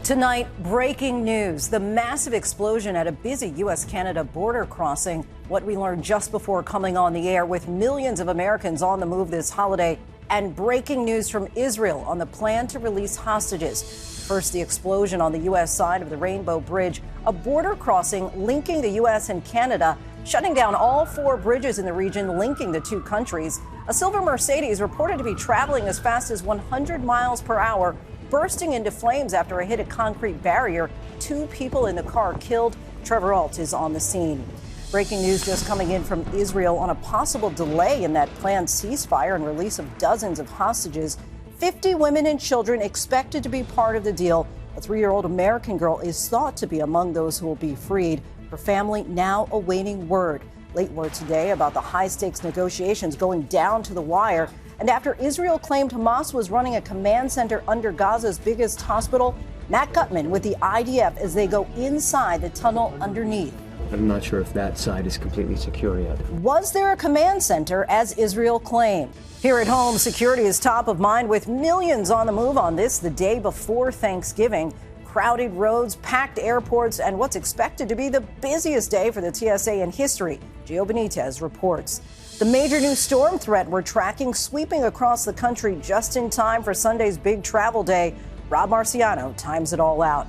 Tonight, breaking news. The massive explosion at a busy U.S. Canada border crossing. What we learned just before coming on the air with millions of Americans on the move this holiday. And breaking news from Israel on the plan to release hostages. First, the explosion on the U.S. side of the Rainbow Bridge, a border crossing linking the U.S. and Canada, shutting down all 4 bridges in the region linking the 2 countries. A silver Mercedes reported to be traveling as fast as 100 miles per hour, bursting into flames after it hit a concrete barrier. 2 people in the car killed. Trevor Ault is on the scene. Breaking news just coming in from Israel on a possible delay in that planned ceasefire and release of dozens of hostages. 50 women and children expected to be part of the deal. A 3-year-old American girl is thought to be among those who will be freed. Her family now awaiting word. Late word today about the high-stakes negotiations going down to the wire. And after Israel claimed Hamas was running a command center under Gaza's biggest hospital, Matt Gutman with the IDF as they go inside the tunnel underneath. I'm not sure if that side is completely secure yet. Was there a command center, as Israel claimed? Here at home, security is top of mind with millions on the move on this, the day before Thanksgiving. Crowded roads, packed airports, and what's expected to be the busiest day for the TSA in history. Gio Benitez reports. The major new storm threat we're tracking sweeping across the country just in time for Sunday's big travel day. Rob Marciano times it all out.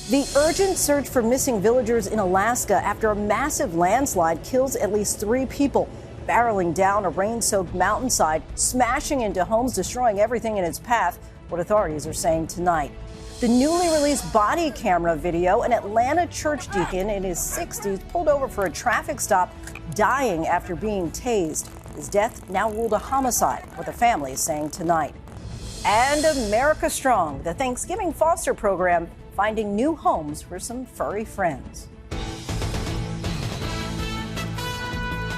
The urgent search for missing villagers in Alaska after a massive landslide kills at least 3 people, barreling down a rain-soaked mountainside, smashing into homes, destroying everything in its path, what authorities are saying tonight. The newly released body camera video, an Atlanta church deacon in his 60s pulled over for a traffic stop, dying after being tased. His death now ruled a homicide, what the family is saying tonight. And America Strong, the Thanksgiving foster program, finding new homes for some furry friends.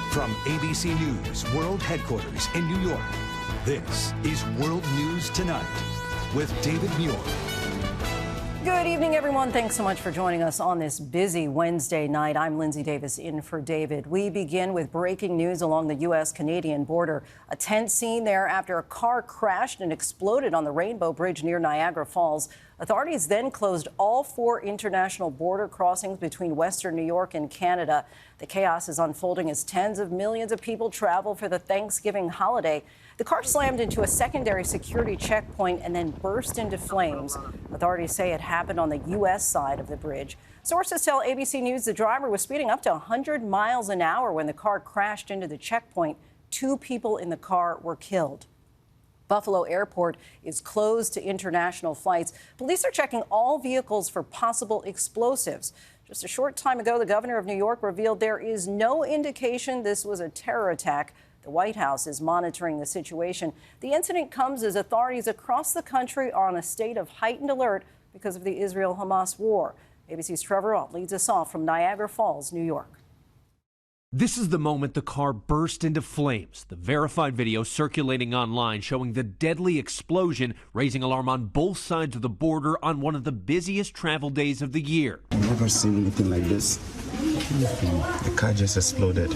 From ABC News World Headquarters in New York, this is World News Tonight with David Muir. Good evening, everyone. Thanks so much for joining us on this busy Wednesday night. I'm Lindsay Davis in for David. We begin with breaking news along the U.S. Canadian border. A tense scene there after a car crashed and exploded on the Rainbow Bridge near Niagara Falls. Authorities then closed all 4 international border crossings between Western New York and Canada. The chaos is unfolding as tens of millions of people travel for the Thanksgiving holiday. The car slammed into a secondary security checkpoint and then burst into flames. Authorities say it happened on the U.S. side of the bridge. Sources tell ABC News the driver was speeding up to 100 miles an hour when the car crashed into the checkpoint. 2 people in the car were killed. Buffalo Airport is closed to international flights. Police are checking all vehicles for possible explosives. Just a short time ago, the governor of New York revealed there is no indication this was a terror attack. The White House is monitoring the situation. The incident comes as authorities across the country are on a state of heightened alert because of the Israel-Hamas war. ABC's Trevor Ault leads us off from Niagara Falls, New York. This is the moment the car burst into flames. The verified video circulating online showing the deadly explosion, raising alarm on both sides of the border on one of the busiest travel days of the year. I've never seen anything like this. The car just exploded.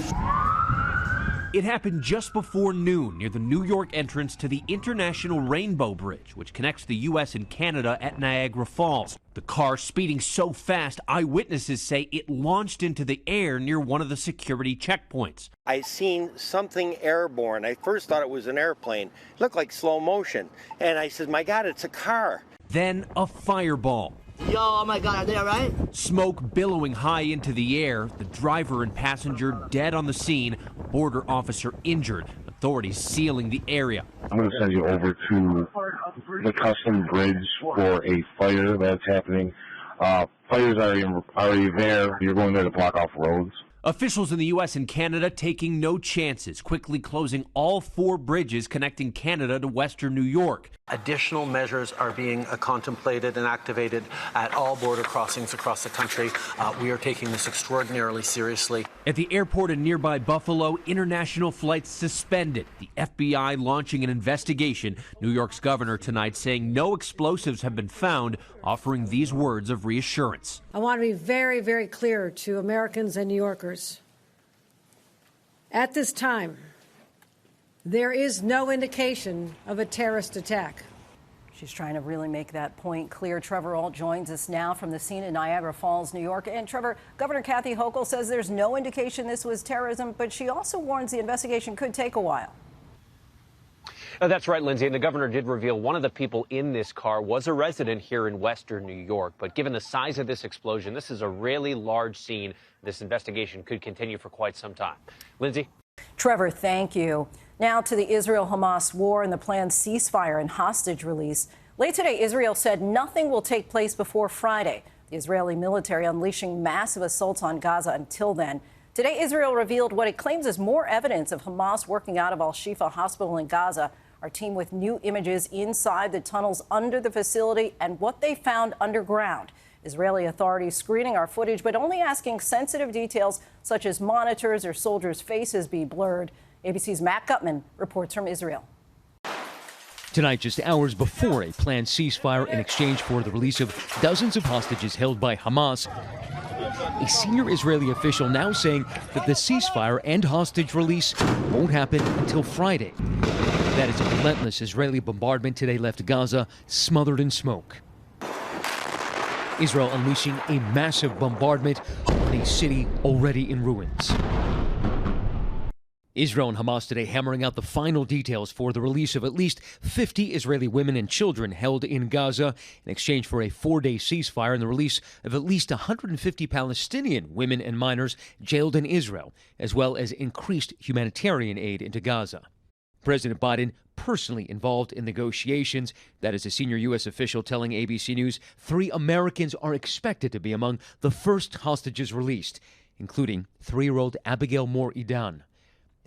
It happened just before noon near the New York entrance to the International Rainbow Bridge, which connects the U.S. and Canada at Niagara Falls. The car speeding so fast, eyewitnesses say it launched into the air near one of the security checkpoints. I seen something airborne. I first thought it was an airplane. It looked like slow motion. And I said, my God, it's a car. Then a fireball. Yo, oh my God, are they all right? Smoke billowing high into the air, the driver and passenger dead on the scene, a border officer injured, authorities sealing the area. I'm going to send you over to the custom bridge for a fire that's happening. Fires are already there. You're going there to block off roads. Officials in the U.S. and Canada taking no chances, quickly closing all 4 bridges connecting Canada to Western New York. Additional measures are being contemplated and activated at all border crossings across the country. We are taking this extraordinarily seriously. At the airport in nearby Buffalo, international flights suspended. The FBI launching an investigation. New York's governor tonight saying no explosives have been found, offering these words of reassurance. I want to be very, very clear to Americans and New Yorkers. At this time, there is no indication of a terrorist attack. She's trying to really make that point clear. Trevor Ault joins us now from the scene in Niagara Falls, New York. And Trevor, Governor Kathy Hochul says there's no indication this was terrorism, but she also warns the investigation could take a while. That's right, Lindsay. And the governor did reveal one of the people in this car was a resident here in Western New York. But given the size of this explosion, this is a really large scene. This investigation could continue for quite some time. Lindsay? Trevor, thank you. Now to the Israel-Hamas war and the planned ceasefire and hostage release. Late today, Israel said nothing will take place before Friday. The Israeli military unleashing massive assaults on Gaza until then. Today, Israel revealed what it claims is more evidence of Hamas working out of Al-Shifa Hospital in Gaza. Our team with new images inside the tunnels under the facility and what they found underground. Israeli authorities screening our footage, but only asking sensitive details such as monitors or soldiers' faces be blurred. ABC's Matt Gutman reports from Israel. Tonight, just hours before a planned ceasefire in exchange for the release of dozens of hostages held by Hamas, a senior Israeli official now saying that the ceasefire and hostage release won't happen until Friday. That is a relentless Israeli bombardment today left Gaza smothered in smoke. Israel unleashing a massive bombardment on a city already in ruins. Israel and Hamas today hammering out the final details for the release of at least 50 Israeli women and children held in Gaza in exchange for a 4-day ceasefire and the release of at least 150 Palestinian women and minors jailed in Israel, as well as increased humanitarian aid into Gaza. President Biden personally involved in negotiations. That is a senior U.S. official telling ABC News 3 Americans are expected to be among the first hostages released, including 3-year-old Abigail Moore-Idan.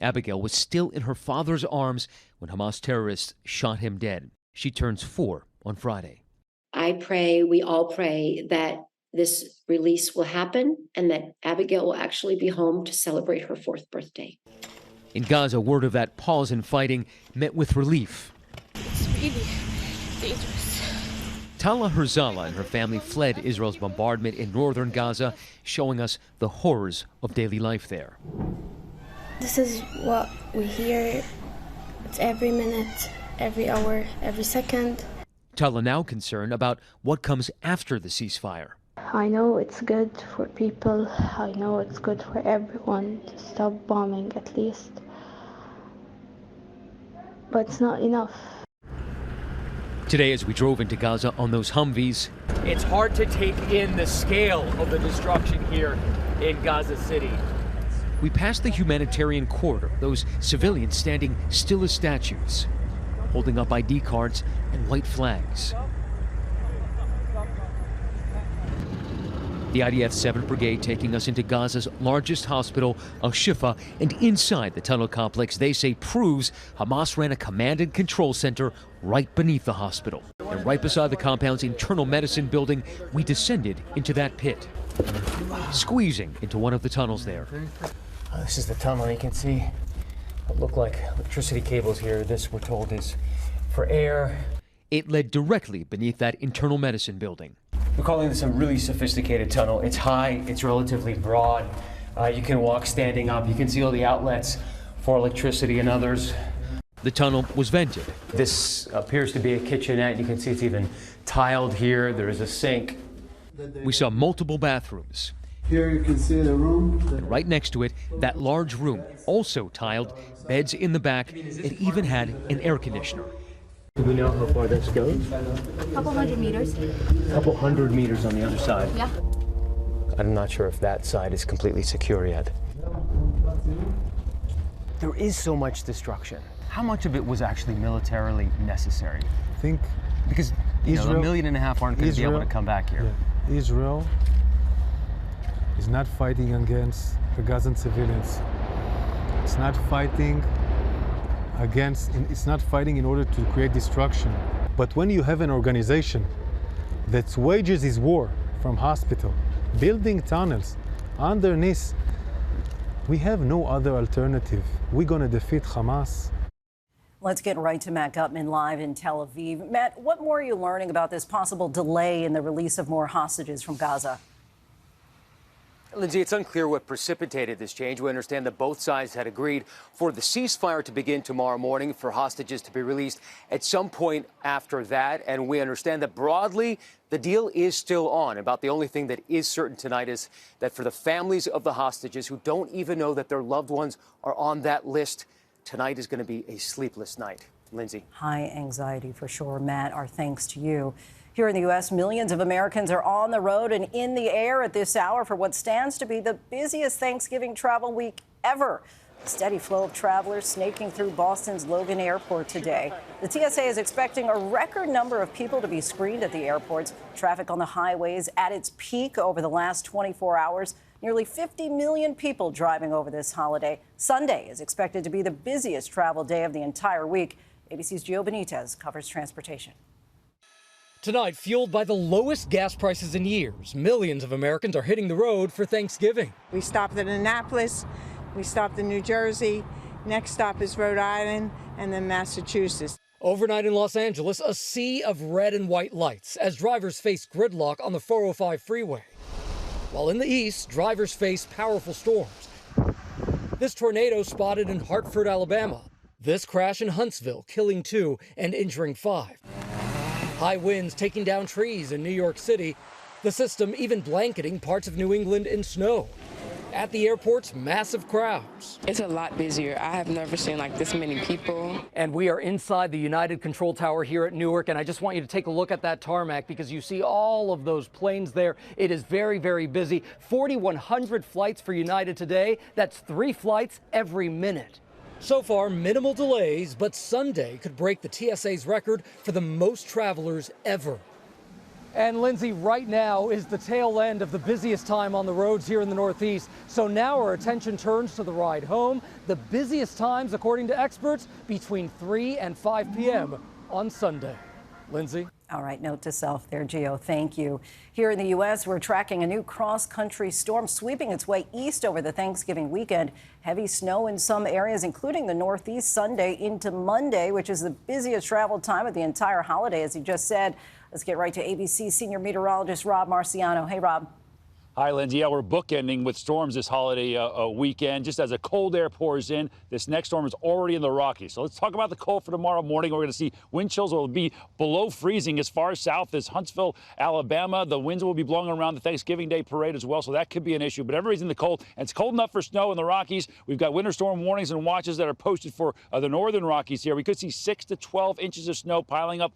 Abigail was still in her father's arms when Hamas terrorists shot him dead. She turns 4 on Friday. I pray, we all pray, that this release will happen and that Abigail will actually be home to celebrate her 4th birthday. In Gaza, word of that pause in fighting met with relief. It's really dangerous. Tala Herzala and her family fled Israel's bombardment in northern Gaza, showing us the horrors of daily life there. This is what we hear. It's every minute, every hour, every second. Tala now concerned about what comes after the ceasefire. I know it's good for people. I know it's good for everyone to stop bombing at least. But it's not enough. Today, as we drove into Gaza on those Humvees, it's hard to take in the scale of the destruction here in Gaza City. We passed the humanitarian corridor, those civilians standing still as statues, holding up ID cards and white flags. The IDF 7th Brigade taking us into Gaza's largest hospital, Al-Shifa, and inside the tunnel complex, they say proves Hamas ran a command and control center right beneath the hospital. And right beside the compound's internal medicine building, we descended into that pit, squeezing into one of the tunnels there. This is the tunnel. You can see what look like electricity cables here. This, we're told, is for air. It led directly beneath that internal medicine building. We're calling this a really sophisticated tunnel. It's high, it's relatively broad. You can walk standing up. You can see all the outlets for electricity and others. The tunnel was vented. This appears to be a kitchenette. You can see it's even tiled here. There is a sink. We saw multiple bathrooms. Here you can see the room. And right next to it, that large room, also tiled, beds in the back. It even had an air conditioner. Do we know how far this goes? A couple hundred meters. A couple hundred meters on the other side. Yeah. I'm not sure if that side is completely secure yet. There is so much destruction. How much of it was actually militarily necessary? I think because Israel, 1.5 million aren't going to be able to come back here. Yeah. Israel is not fighting against the Gazan civilians. It's not fighting in order to create destruction. But when you have an organization that wages its war from hospital, building tunnels underneath, we have no other alternative. We're going to defeat Hamas. Let's get right to Matt Gutman live in Tel Aviv. Matt, what more are you learning about this possible delay in the release of more hostages from Gaza? Lindsay, it's unclear what precipitated this change. We understand that both sides had agreed for the ceasefire to begin tomorrow morning, for hostages to be released at some point after that. And we understand that broadly, the deal is still on. About the only thing that is certain tonight is that for the families of the hostages who don't even know that their loved ones are on that list, tonight is going to be a sleepless night. Lindsay. High anxiety for sure. Matt, our thanks to you. Here in the U.S., millions of Americans are on the road and in the air at this hour for what stands to be the busiest Thanksgiving travel week ever. A steady flow of travelers snaking through Boston's Logan Airport today. The TSA is expecting a record number of people to be screened at the airports. Traffic on the highways at its peak over the last 24 hours. Nearly 50 million people driving over this holiday. Sunday is expected to be the busiest travel day of the entire week. ABC's Gio Benitez covers transportation. Tonight, fueled by the lowest gas prices in years, millions of Americans are hitting the road for Thanksgiving. We stopped at Annapolis, we stopped in New Jersey, next stop is Rhode Island, and then Massachusetts. Overnight in Los Angeles, a sea of red and white lights as drivers face gridlock on the 405 freeway. While in the east, drivers face powerful storms. This tornado spotted in Hartford, Alabama. This crash in Huntsville, killing 2 and injuring 5. High winds taking down trees in New York City. The system even blanketing parts of New England in snow. At the airports, massive crowds. It's a lot busier. I have never seen like this many people. And we are inside the United Control Tower here at Newark, and I just want you to take a look at that tarmac because you see all of those planes there. It is very, very busy. 4,100 flights for United today. That's 3 flights every minute. So far, minimal delays, but Sunday could break the TSA's record for the most travelers ever. And Lindsay, right now is the tail end of the busiest time on the roads here in the Northeast. So now our attention turns to the ride home. The busiest times, according to experts, between 3 and 5 p.m. on Sunday. Lindsay. All right, note to self there, Gio. Thank you. Here in the U.S., we're tracking a new cross-country storm sweeping its way east over the Thanksgiving weekend. Heavy snow in some areas, including the Northeast, Sunday into Monday, which is the busiest travel time of the entire holiday, as you just said. Let's get right to ABC senior meteorologist Rob Marciano. Hey, Rob. Hi, Lindsay. Yeah, we're bookending with storms this holiday weekend. Just as a cold air pours in, this next storm is already in the Rockies. So let's talk about the cold for tomorrow morning. We're going to see wind chills will be below freezing as far south as Huntsville, Alabama. The winds will be blowing around the Thanksgiving Day parade as well, so that could be an issue. But everybody's in the cold, and it's cold enough for snow in the Rockies. We've got winter storm warnings and watches that are posted for the northern Rockies here. We could see 6 to 12 inches of snow piling up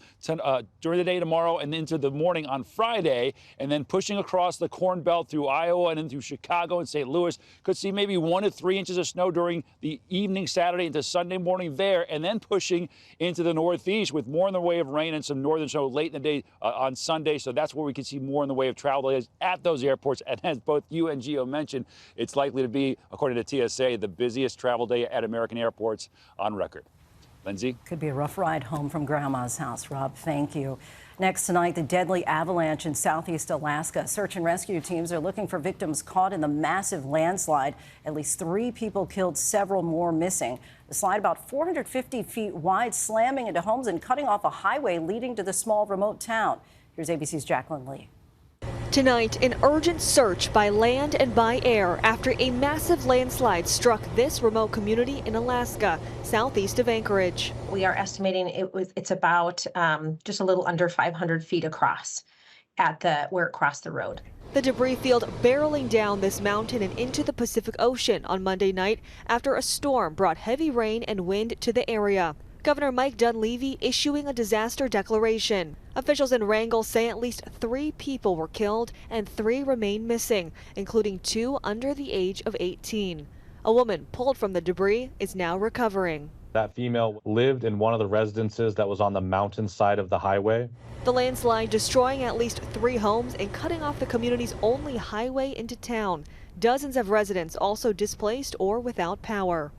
during the day tomorrow and into the morning on Friday, and then pushing across the Corn Belt through Iowa and then through Chicago and St. Louis. Could see maybe 1 to 3 inches of snow during the evening Saturday into Sunday morning there, and then pushing into the Northeast with more in the way of rain and some northern snow late in the day on Sunday. So that's where we can see more in the way of travel delays at those airports. And as both you and Gio mentioned, it's likely to be, according to TSA, the busiest travel day at American airports on record. Lindsay? Could be a rough ride home from Grandma's house, Rob. Thank you. Next tonight, the deadly avalanche in southeast Alaska. Search and rescue teams are looking for victims caught in the massive landslide. At least 3 people killed, several more missing. The slide, about 450 feet wide, slamming into homes and cutting off a highway leading to the small remote town. Here's ABC's Jacqueline Lee. Tonight, an urgent search by land and by air after a massive landslide struck this remote community in Alaska, southeast of Anchorage. We are estimating it's about just a little under 500 feet across at where it crossed the road. The debris field barreling down this mountain and into the Pacific Ocean on Monday night after a storm brought heavy rain and wind to the area. Governor Mike Dunleavy issuing a disaster declaration. Officials in Wrangell say at least 3 people were killed and 3 remain missing, including 2 under the age of 18. A woman pulled from the debris is now recovering. That female lived in one of the residences that was on the mountainside of the highway. The landslide destroying at least 3 homes and cutting off the community's only highway into town. Dozens of residents also displaced or without power.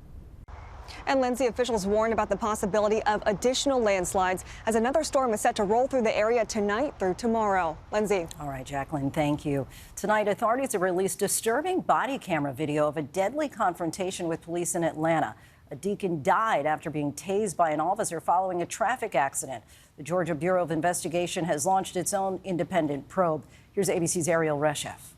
And Lindsay, officials warned about the possibility of additional landslides as another storm is set to roll through the area tonight through tomorrow. Lindsay. All right, Jacqueline, thank you. Tonight, authorities have released disturbing body camera video of a deadly confrontation with police in Atlanta. A deacon died after being tased by an officer following a traffic accident. The Georgia Bureau of Investigation has launched its own independent probe. Here's ABC's Ariel Reshef.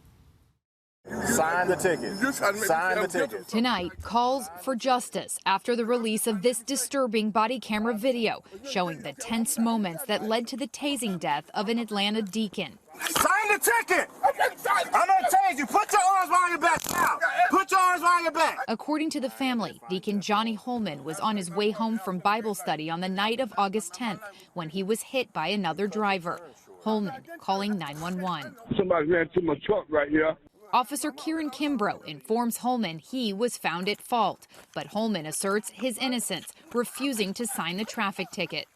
Sign the ticket. Sign the ticket. Tonight, calls for justice after the release of this disturbing body camera video showing the tense moments that led to the tasing death of an Atlanta deacon. Sign the ticket. I'm gonna tase you. Put your arms behind your back now. Put your arms behind your back. According to the family, Deacon Johnny Hollman was on his way home from Bible study on the night of August 10th when he was hit by another driver. Hollman calling 911. Somebody ran to my truck right here. Officer Kieran Kimbrough informs Hollman he was found at fault, but Hollman asserts his innocence, refusing to sign the traffic ticket.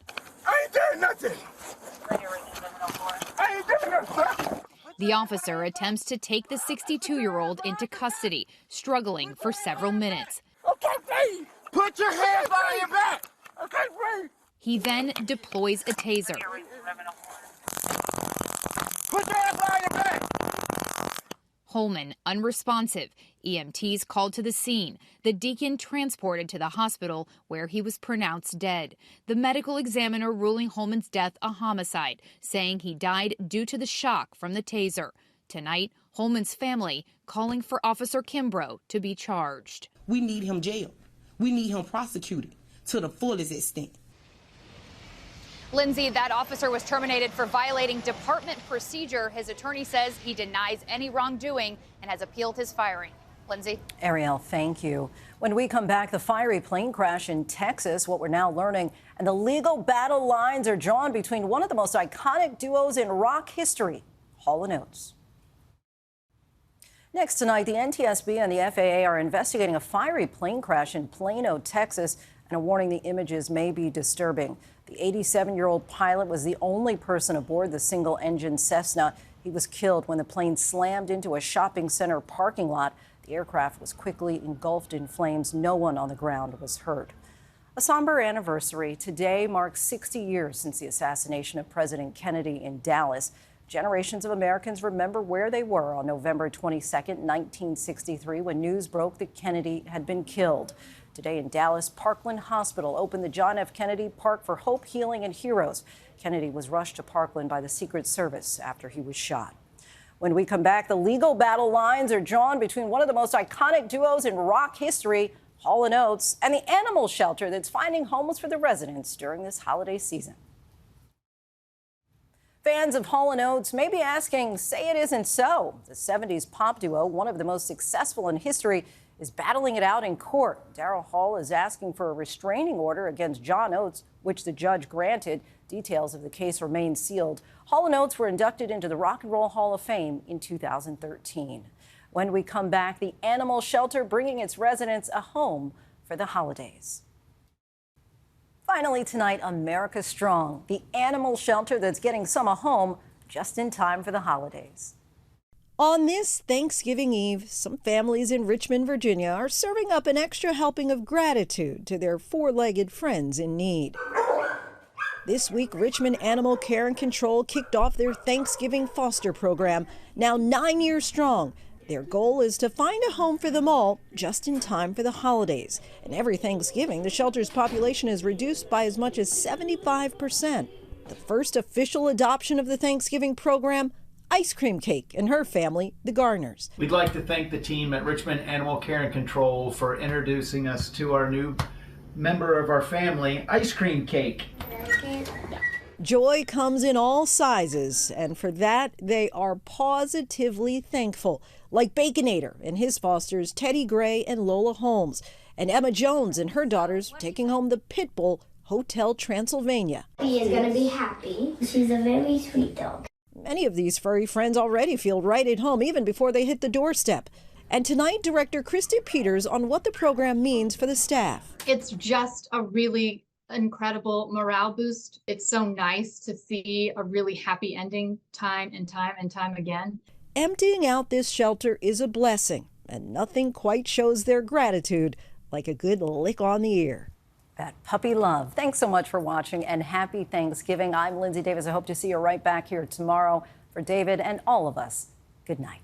I ain't doing nothing. I ain't doing nothing. The officer attempts to take the 62-year-old into custody, struggling for several minutes. Okay, breathe. Put your hands behind your back. Okay, breathe. He then deploys a taser. Put your hands behind your back. Hollman unresponsive. EMTs called to the scene. The deacon transported to the hospital where he was pronounced dead. The medical examiner ruling Hollman's death a homicide, saying he died due to the shock from the taser. Tonight, Hollman's family calling for Officer Kimbrough to be charged. We need him jailed. We need him prosecuted to the fullest extent. Lindsay, that officer was terminated for violating department procedure. His attorney says he denies any wrongdoing and has appealed his firing. Lindsay. Ariel, thank you. When we come back, the fiery plane crash in Texas, what we're now learning, and the legal battle lines are drawn between one of the most iconic duos in rock history, Hall Oates. Next tonight, the NTSB and the FAA are investigating a fiery plane crash in Plano, Texas, and a warning the images may be disturbing. The 87-year-old pilot was the only person aboard the single-engine Cessna. He was killed when the plane slammed into a shopping center parking lot. The aircraft was quickly engulfed in flames. No one on the ground was hurt. A somber anniversary. Today marks 60 years since the assassination of President Kennedy in Dallas. Generations of Americans remember where they were on November 22nd, 1963, when news broke that Kennedy had been killed. Today in Dallas, Parkland Hospital opened the John F. Kennedy Park for Hope, Healing, and Heroes. Kennedy was rushed to Parkland by the Secret Service after he was shot. When we come back, the legal battle lines are drawn between one of the most iconic duos in rock history, Hall & Oates, and the animal shelter that's finding homes for the residents during this holiday season. Fans of Hall & Oates may be asking, say it isn't so. The 70s pop duo, one of the most successful in history, is battling it out in court. Daryl Hall is asking for a restraining order against John Oates, which the judge granted. Details of the case remain sealed. Hall & Oates were inducted into the Rock and Roll Hall of Fame in 2013. When we come back, the animal shelter bringing its residents a home for the holidays. Finally tonight, America Strong, the animal shelter that's getting some a home just in time for the holidays. On this Thanksgiving Eve, some families in Richmond, Virginia are serving up an extra helping of gratitude to their four-legged friends in need. This week, Richmond Animal Care and Control kicked off their Thanksgiving foster program, now 9 years strong. Their goal is to find a home for them all just in time for the holidays. And every Thanksgiving, the shelter's population is reduced by as much as 75%. The first official adoption of the Thanksgiving program, Ice Cream Cake and her family, the Garners. We'd like to thank the team at Richmond Animal Care and Control for introducing us to our new member of our family, Ice Cream Cake. Joy comes in all sizes, and for that, they are positively thankful, like Baconator and his fosters, Teddy Gray and Lola Holmes, and Emma Jones and her daughters taking home the pit bull, Hotel Transylvania. She is going to be happy. She's a very sweet dog. Many of these furry friends already feel right at home even before they hit the doorstep. And tonight, director Christy Peters on what the program means for the staff. It's just a really incredible morale boost. It's so nice to see a really happy ending time and time again. Emptying out this shelter is a blessing, and nothing quite shows their gratitude like a good lick on the ear. That puppy love. Thanks so much for watching, and happy Thanksgiving. I'm Lindsay Davis. I hope to see you right back here tomorrow. For David and all of us, good night.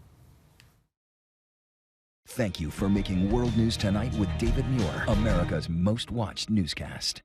Thank you for making World News Tonight with David Muir, America's most watched newscast.